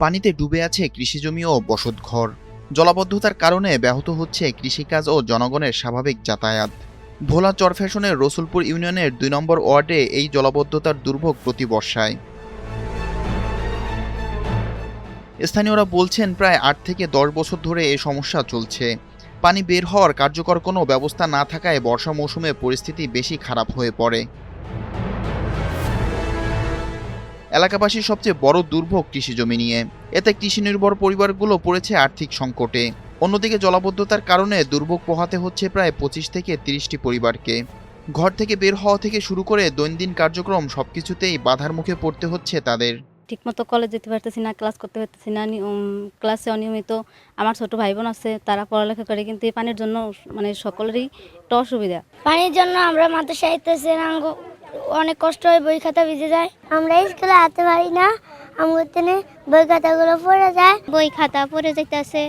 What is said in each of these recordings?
পানিতে ডুবে আছে কৃষিজমি ও বসতঘর। জলাবদ্ধতার কারণে ব্যাহত হচ্ছে কৃষিকাজ ও জনগণের স্বাভাবিক যাতায়াত। ভোলা চরফ্যাশনের রসুলপুর ইউনিয়নের ২ নম্বর ওয়ার্ডে এই জলাবদ্ধতার দুর্ভোগ প্রতি বর্ষায়। স্থানীয়রা বলছেন প্রায় ৮ থেকে ১০ বছর ধরে এই সমস্যা চলছে। পানি বের হওয়ার কার্যকর কোনো ব্যবস্থা না থাকায় বর্ষা মৌসুমে পরিস্থিতি বেশি খারাপ হয়ে পড়ে। এলাকাবাসীর সবচেয়ে বড় দুর্ভোগ কৃষিজমি নিয়ে। এতে কৃষি নির্ভর পরিবারগুলো পড়েছে আর্থিক সংকটে। অন্যদিকে জলাবদ্ধতার কারণে দুর্ভোগ পোহাতে হচ্ছে প্রায় ২৫ থেকে ৩০টি পরিবারকে। ঘর থেকে বের হওয়া থেকে শুরু করে দৈনন্দিন কার্যক্রম সবকিছুতেই বাধার মুখে পড়তে হচ্ছে তাদের। ঠিকমতো কলেজ যেতে পারতেছি না, ক্লাস করতে পারতেছি না, ক্লাসে অনিয়মিত। আমার ছোট ভাই বোন আছে, তারা পড়ালেখা করে, কিন্তু এই পানির জন্য সকলেরই একটা অসুবিধা। পানির জন্য আমরা মাদ্রাসায় যেতেছি না, অনেক কষ্ট হয়, বই খাতা ভিজে যায়। আমরা স্কুলে আসতে পারি না, আমাদের দিনে বই খাতাগুলো পড়ে যায়, বই খাতা পড়ে যেতেছে,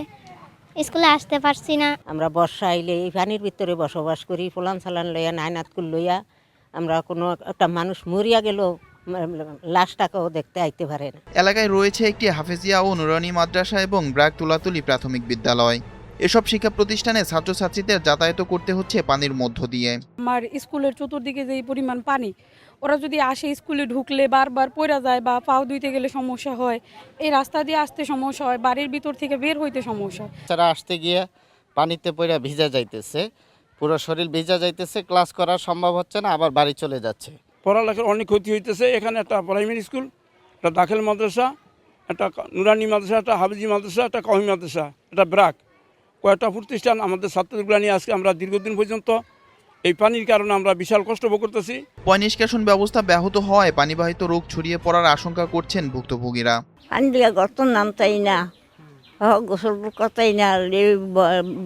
স্কুলে আসতে পারছি না। আমরা বর্ষা আইলে এই পানির ভিতরে বসবাস করি, ফুলান সালান লইয়া নাইনাতকুল লইয়া। আমরা কোনো একটা মানুষ মরিয়া গেলেও লাশটাকেও দেখতে আইতে পারে না। এলাকায় রয়েছে একটি হাফেজিয়া ও নুরানি মাদ্রাসা এবং ব্রাক তুলাতুলি প্রাথমিক বিদ্যালয়। এসব শিক্ষা প্রতিষ্ঠানে ছাত্রছাত্রীদের যাতায়াত করতে হচ্ছে পানির মধ্য দিয়ে। আমার স্কুলের চতুর্দিকে যে পরিমাণ পানি, ওরা যদি আসে স্কুলে ঢুকলে বারবার পড়া যায় বা পাও ধুইতে গেলে সমস্যা হয়, এই রাস্তা দিয়ে আসতে সমস্যা হয়, বাড়ির ভিতর থেকে বের হইতে সমস্যা হয়। তারা আসতে গিয়ে পানিতে পড়ে ভিজা যাইতেছে, পুরো শরীর ভিজা যাইতেছে, ক্লাস করা সম্ভব হচ্ছে না, আবার বাড়ি চলে যাচ্ছে। পড়ালেখার অনেক ক্ষতি হইতেছে। এখানে একটা প্রাইমারি স্কুল, একটা দাখিল মাদ্রাসা, একটা নুরানি মাদ্রাসা, একটা হাফিজি মাদ্রাসা, একটা কওমি মাদ্রাসা, একটা ব্রাক, কয়েকটা প্রতিষ্ঠান। আমাদের ছাত্রগুলো নিয়ে আজকে আমরা দীর্ঘদিন পর্যন্ত এই পানির কারণে আমরা বিশাল কষ্ট ভোগ করতেছি। পয় নিষ্কাশন ব্যবস্থা ব্যাহত হওয়ায় পানিবাহিত রোগ ছড়িয়ে পড়ার আশঙ্কা করছেন ভুক্তভোগীরা। পানি দিয়ে গর্তন নামতাই না, গোসল করতেই না,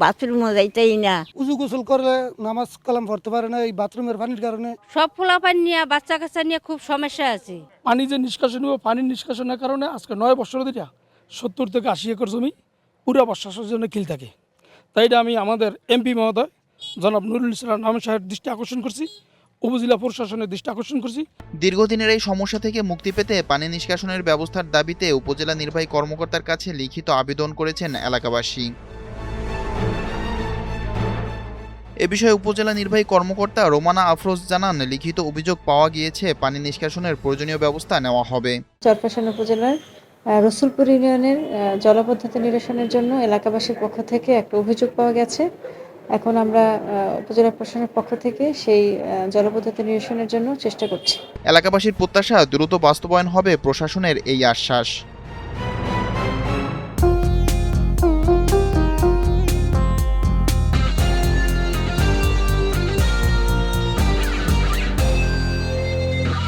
বাথরুমও যাইতেই না। উজু গোসল করলে নামাজ কালাম পড়তে পারে না এই বাথরুমের পানির কারণে। সব ফোলা পানি নিয়ে, বাচ্চা কাচ্চা নিয়ে খুব সমস্যা আছে। পানি যে নিষ্কাশন হবে, পানির নিষ্কাশনের কারণে আজকে ৯ বছর ধরে ৭০ থেকে ৮০ একর জমি পুরো বর্ষার জন্য কিল থাকে। তাই আমি আমাদের এমপি মহোদয় জনাব নুরুল ইসলাম নাম সাহেবের দৃষ্টি আকর্ষণ করছি, উপজেলা প্রশাসনের দৃষ্টি আকর্ষণ করছি। দীর্ঘদিনের এই সমস্যা থেকে মুক্তি পেতে পানি নিষ্কাশনের ব্যবস্থার দাবিতে উপজেলা নির্বাহী কর্মকর্তার কাছে লিখিত আবেদন করেছেন এলাকাবাসী। এ বিষয়ে উপজেলা নির্বাহী কর্মকর্তা রোমানা আফরোজ জানান, লিখিত অভিযোগ পাওয়া গিয়েছে, পানি নিষ্কাশনের প্রয়োজনীয় ব্যবস্থা নেওয়া হবে। চরফ্যাশন উপজেলার রসুলপুর ইউনিয়নের জলাবদ্ধতা নিরসনের জন্য এলাকাবাসীর পক্ষ থেকে একটা অভিযোগ পাওয়া গেছে। এখন আমরা উপজেলা প্রশাসনের পক্ষ থেকে সেই জলাবদ্ধতা নিরসনের জন্য চেষ্টা করছি। এলাকাবাসীর প্রত্যাশা দ্রুত বাস্তবায়ন হবে প্রশাসনের এই আশ্বাস।